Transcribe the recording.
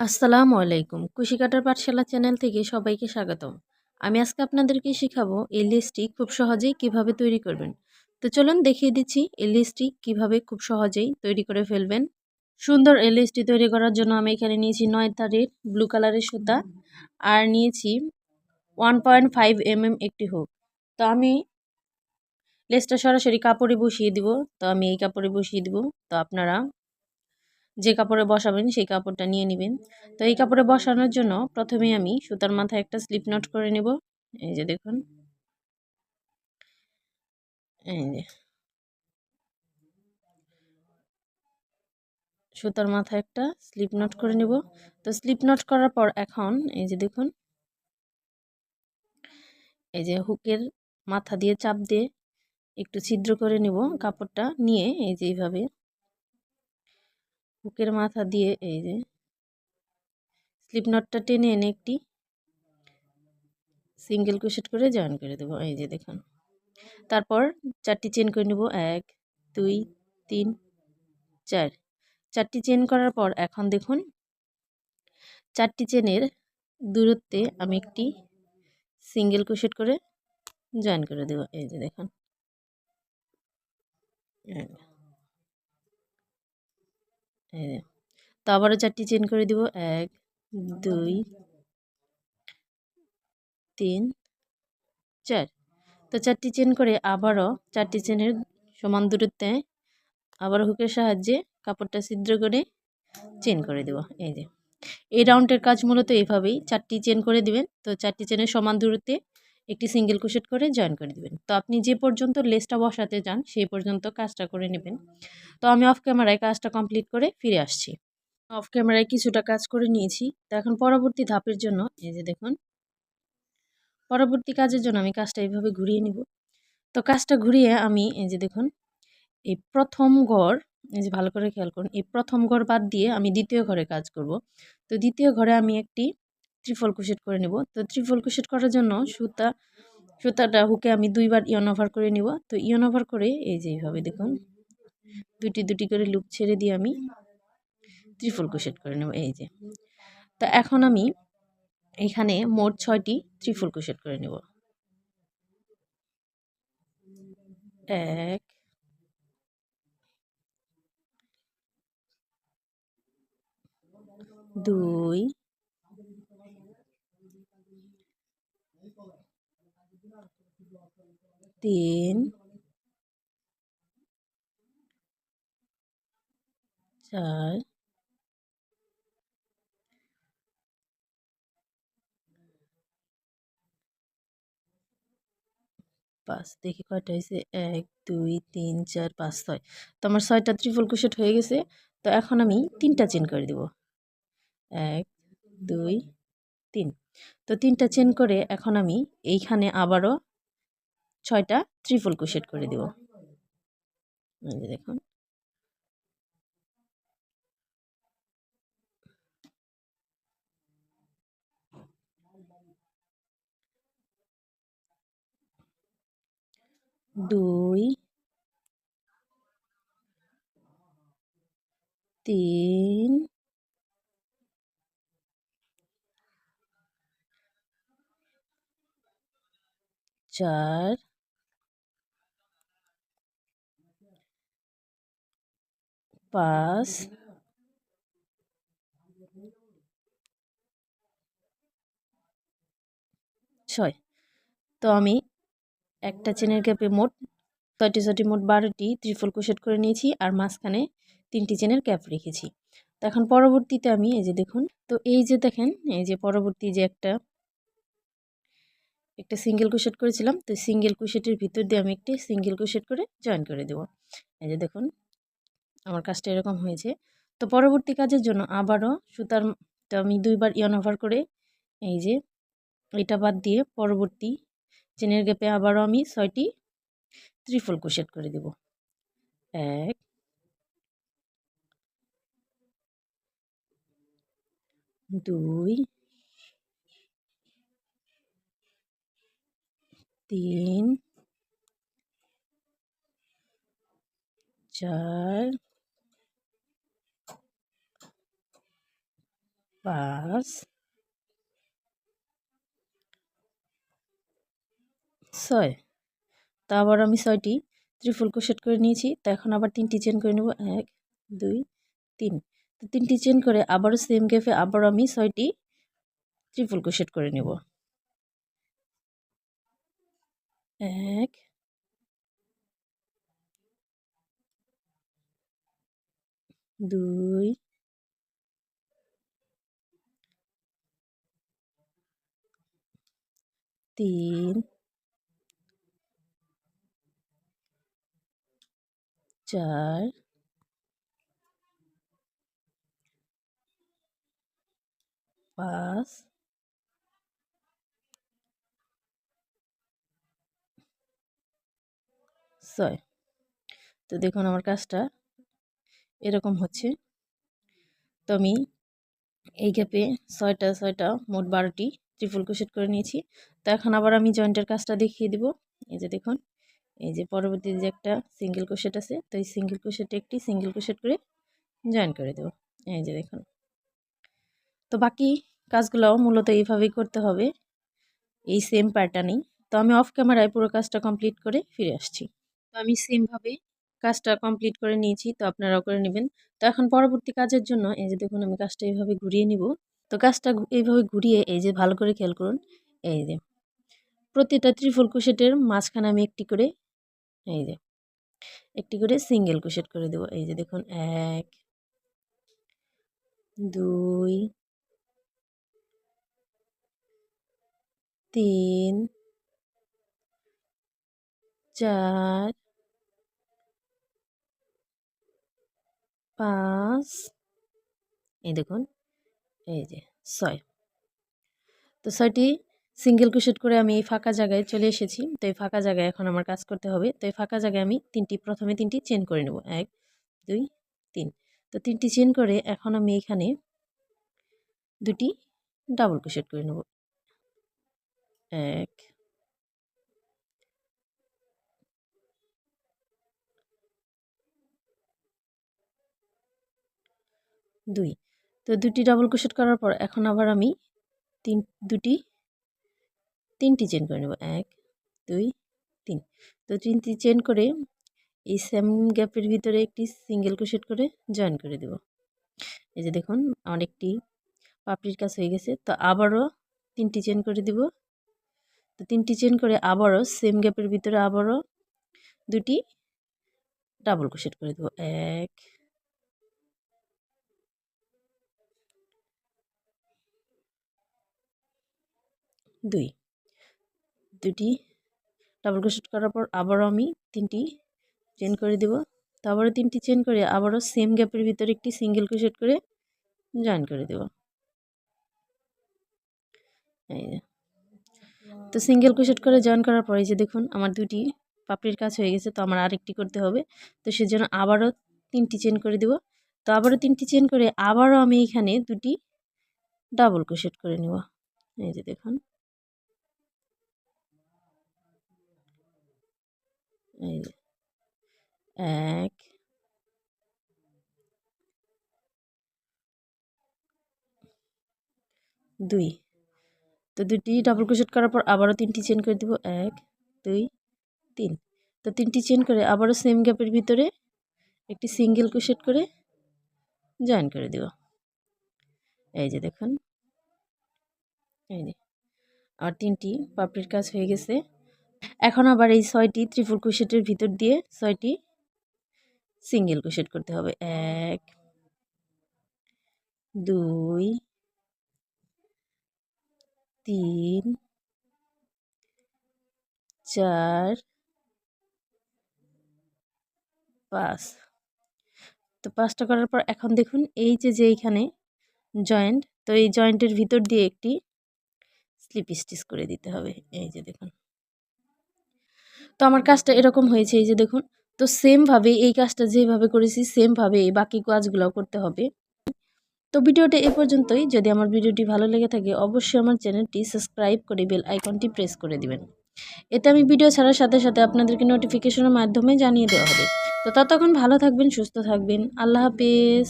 আসসালামু আলাইকুম। কুশি কাটার পাঠশালা চ্যানেল থেকে সবাইকে স্বাগতম। আমি আজকে আপনাদেরকে শিখাবো এই লেসটি খুব সহজেই কিভাবে তৈরি করবেন। তো চলুন দেখিয়ে দিচ্ছি এই লেসটি কিভাবে খুব সহজেই তৈরি করে ফেলবেন। সুন্দর এই লেসটি তৈরি করার জন্য আমি এখানে নিয়েছি 9 তারের ব্লু কালারের সুতা আর নিয়েছি 1.5 একটি হুক। তো আমি লেসটা সরাসরি কাপড়ে বসিয়ে দিব। তো আমি এই কাপড়ে বসিয়ে দিব। তো আপনারা যে কাপড়ে বসাবেন সেই কাপড়টা নিয়ে নেবেন। তো এই কাপড়ে বসানোর জন্য প্রথমেই আমি সুতার মাথায় একটা স্লিপ নট করে নেব। এই যে দেখুন, এই যে সুতার মাথায় একটা স্লিপ নট করে নেব। তো স্লিপ নট করার পর এখন এই যে দেখুন, এই যে হুকের মাথা দিয়ে চাপ দিয়ে একটু ছিদ্র করে নেব কাপড়টা নিয়ে। এই যে এইভাবে হুকের মাথা দিয়ে এই যে স্লিপ নটটা টেনে এনে একটি সিঙ্গেল ক্রোশেট করে জয়েন করে দেবো। এই যে দেখুন, তারপর 4টি চেন করে নেব। 1 2 3 4। 4টি চেন করার পর এখন দেখুন 4টি চেনের দূরত্বে আমি একটি সিঙ্গেল ক্রোশেট করে জয়েন করে দেব। এই যে দেখুন, এই যে। তো আবারও 4টি চেন করে দিব। 1 2 3 4। তো 4টি চেন করে আবারও 4টি চেনের সমান দূরত্বে আবার হুকের সাহায্যে কাপড়টা ছিদ্র করে চেন করে দেব। এই যে এই রাউন্ডের কাজ মূলত এভাবেই 4টি চেন করে দিবেন। তো 4টি চেনের সমান দূরত্বে একটি সিঙ্গেল ক্রোশেট করে জয়েন করে দিবেন। তো আপনি যে পর্যন্ত লেসটা বসাতে চান সেই পর্যন্ত কাজটা করে নেবেন। তো আমি অফ ক্যামেরায় কাজটা কমপ্লিট করে ফিরে আসছি। অফ ক্যামেরায় কিছুটা কাজ করে নিয়েছি। তো এখন পরবর্তী ধাপের জন্য এই যে দেখুন, পরবর্তী কাজের জন্য আমি কাজটা এইভাবে ঘুরিয়ে নিব। তো কাজটা ঘুরিয়ে আমি এই যে দেখুন, এই প্রথম ঘর, এই যে ভালো করে খেয়াল করুন, এই প্রথম ঘর বাদ দিয়ে আমি দ্বিতীয় ঘরে কাজ করব। তো দ্বিতীয় ঘরে আমি একটি ত্রিফল ক্রোশেট করে নেব। তো ত্রিফল ক্রোশেট করার জন্য সুতাটা হুকে আমি 2বার ইয়ন ওভার করে নিব। তো ইয়ন ওভার করে এই যে এইভাবে দেখুন, দুটি দুটি করে লুপ ছেড়ে দিয়ে আমি ত্রিফল ক্রোশেট করে নেব। এই যে, তো এখন আমি এখানে মোট 6টি ত্রিফল ক্রোশেট করে নেব। 1 2 3 4 5। দেখি কয়টা হয়েছে, 1 2 3 4 5 6। তো আমার 6টা ত্রিফল ক্রোশেট হয়ে গেছে। তো এখন আমি 3টা চেন করে দিব। 1 2 3। তো 3টা চেন করে এখন আমি এইখানে আবারও 6টা ত্রিফল ক্রোশেট করে দিব। এই যে দেখুন, 2 3 4 5 6। তো আমি একটা চেনের গ্যাপে মোট 6টি মোট 12টি ত্রিফল ক্রোশেট করে নিয়েছি আর মাঝখানে 3টি চেনের গ্যাপ রেখেছি। তো এখন পরবর্তীতে আমি এই যে দেখুন, তো এই যে দেখেন, এই যে পরবর্তী যে একটা সিঙ্গেল ক্রোশেট করেছিলাম, তো সিঙ্গেল ক্রোশেটের ভিতর দিয়ে আমি একটি সিঙ্গেল ক্রোশেট করে জয়েন করে দেব। এই যে দেখুন, আমার কাজটা এরকম হয়েছে। তো পরবর্তী কাজের জন্য আবারও তো আমি 2বার ইয়ন ওভার করে এই যে এটা বাদ দিয়ে পরবর্তী চেনের গ্যাপে আবারও আমি 6টি ত্রিফল ক্রোশেট করে দেব। 1 2 3 4 5 6। তো আবার আমি 6টি ত্রিফল ক্রোশেট করে নিয়েছি। তো এখন আবার 3টি চেন করে নেব, 1 2 3। তো 3টি চেন করে আবারও সেম গ্যাপে আবার আমি 6টি ত্রিফল ক্রোশেট করে নেব, 1 2 3 4 5 6। তো দেখুন আমার কাজটা এরকম হচ্ছে। তো আমি এই গ্যাপে 6টা মোট 12টি ত্রিফল ক্রোশেট করে নিয়েছি। তো এখন আবার আমি জয়েন্টের কাজটা দেখিয়ে দিব। এই যে দেখুন, এই যে পরবর্তী যে একটা সিঙ্গেল ক্রোশেট আছে, তো এই সিঙ্গেল ক্রোশেটে একটি সিঙ্গেল ক্রোশেট করে জয়েন করে দেব। এই যে দেখুন। তো বাকি কাজগুলোও মূলত এইভাবেই করতে হবে, এই সেম প্যাটার্নেই। তো আমি অফ ক্যামেরায় পুরো কাজটা কমপ্লিট করে ফিরে আসছি। তো আমি সেমভাবে কাজটা কমপ্লিট করে নিয়েছি, তো আপনারাও করে নেবেন। তো এখন পরবর্তী কাজের জন্য এই যে দেখুন আমি কাজটা এইভাবে ঘুরিয়ে নিব। তো কাজটা এইভাবে ঘুরিয়ে এই যে ভালো করে খেয়াল করুন, এই যে প্রতিটা ত্রিফল ক্রোশেটের মাঝখানে আমি একটি করে এই যে একটি করে সিঙ্গেল ক্রোশেট করে দেব। এই যে দেখুন 1 2 3 4 5 এই দেখুন, এই যে 6। তো 6টি সিঙ্গেল ক্রোশেট করে আমি এই ফাঁকা জায়গায় চলে এসেছি। তো এই ফাঁকা জায়গায় এখন আমার কাজ করতে হবে। তো এই ফাঁকা জায়গায় আমি প্রথমে 3টি চেন করে নেব, 1 2 3। তো 3টি চেন করে এখন আমি এখানে 2টি ডাবল ক্রোশেট করে নেব, 1 2। তো 2টি ডাবল ক্রোশেট করার পর এখন আবার আমি 3টি চেন করে নেব, 1 2 3। তো 3টি চেন করে এই সেম গ্যাপের ভিতরে একটি সিঙ্গেল ক্রোশেট করে জয়েন করে দেব। এই যে দেখুন আমার একটি পাপড়ির কাজ হয়ে গেছে। তো আবারও 3টি চেন করে দিব। তো 3টি চেন করে আবারও সেম গ্যাপের ভিতরে আবারও 2টি ডাবল ক্রোশেট করে দেব, 1 2। 2টি ডাবল ক্রোশেট করার পর আবারও আমি 3টি চেন করে দেব। তো আবারও 3টি চেন করে আবারও সেম গ্যাপের ভিতরে একটি সিঙ্গেল ক্রোশেট করে জয়েন করে দেব। এই যে তো সিঙ্গেল ক্রোশেট করে জয়েন করার পরে যে দেখুন আমার 2টি পাপড়ির কাজ হয়ে গেছে। তো আমার আরেকটি করতে হবে। তো সেজন্য আবারও 3টি চেন করে দেব। তো আবারও 3টি চেন করে আবারও আমি এখানে 2টি ডাবল ক্রোশেট করে নেব। এই যে দেখুন, এই যে 1 2। তো 2টি ডাবল ক্রোশেট করার পর আবারও 3টি চেন করে দেব, 1 2 3। তো 3টি চেন করে আবারও সেম গ্যাপের ভিতরে একটি সিঙ্গেল ক্রোশেট করে জয়েন করে দেব। এই যে দেখুন, এই যে আর 3টি পাপড়ির কাজ হয়ে গেছে। এখন আবার এই 6টি ত্রিফল ক্রোশেটের ভিতর দিয়ে 6টি সিঙ্গেল ক্রোশেট করতে হবে, 1 2 3 4 5। তো 5টা করার পর এখন দেখুন এই যে এইখানে জয়েন্ট, তো এই জয়েন্টের ভিতর দিয়ে একটি স্লিপ স্টিচ করে দিতে হবে। এই যে দেখুন, তো আমার কাজটা এরকম হয়েছে। এই যে দেখুন, তো সেমভাবে এই কাজটা যেভাবে করেছি সেমভাবে এই বাকি কাজগুলোও করতে হবে। তো ভিডিওটা এ পর্যন্তই। যদি আমার ভিডিওটি ভালো লেগে থাকে অবশ্যই আমার চ্যানেলটি সাবস্ক্রাইব করে বেল আইকনটি প্রেস করে দিবেন। এতে আমি ভিডিও ছাড়ার সাথে সাথে আপনাদেরকে নোটিফিকেশনের মাধ্যমে জানিয়ে দেওয়া হবে। তো ততক্ষণ ভালো থাকবেন, সুস্থ থাকবেন। আল্লাহ হাফেজ।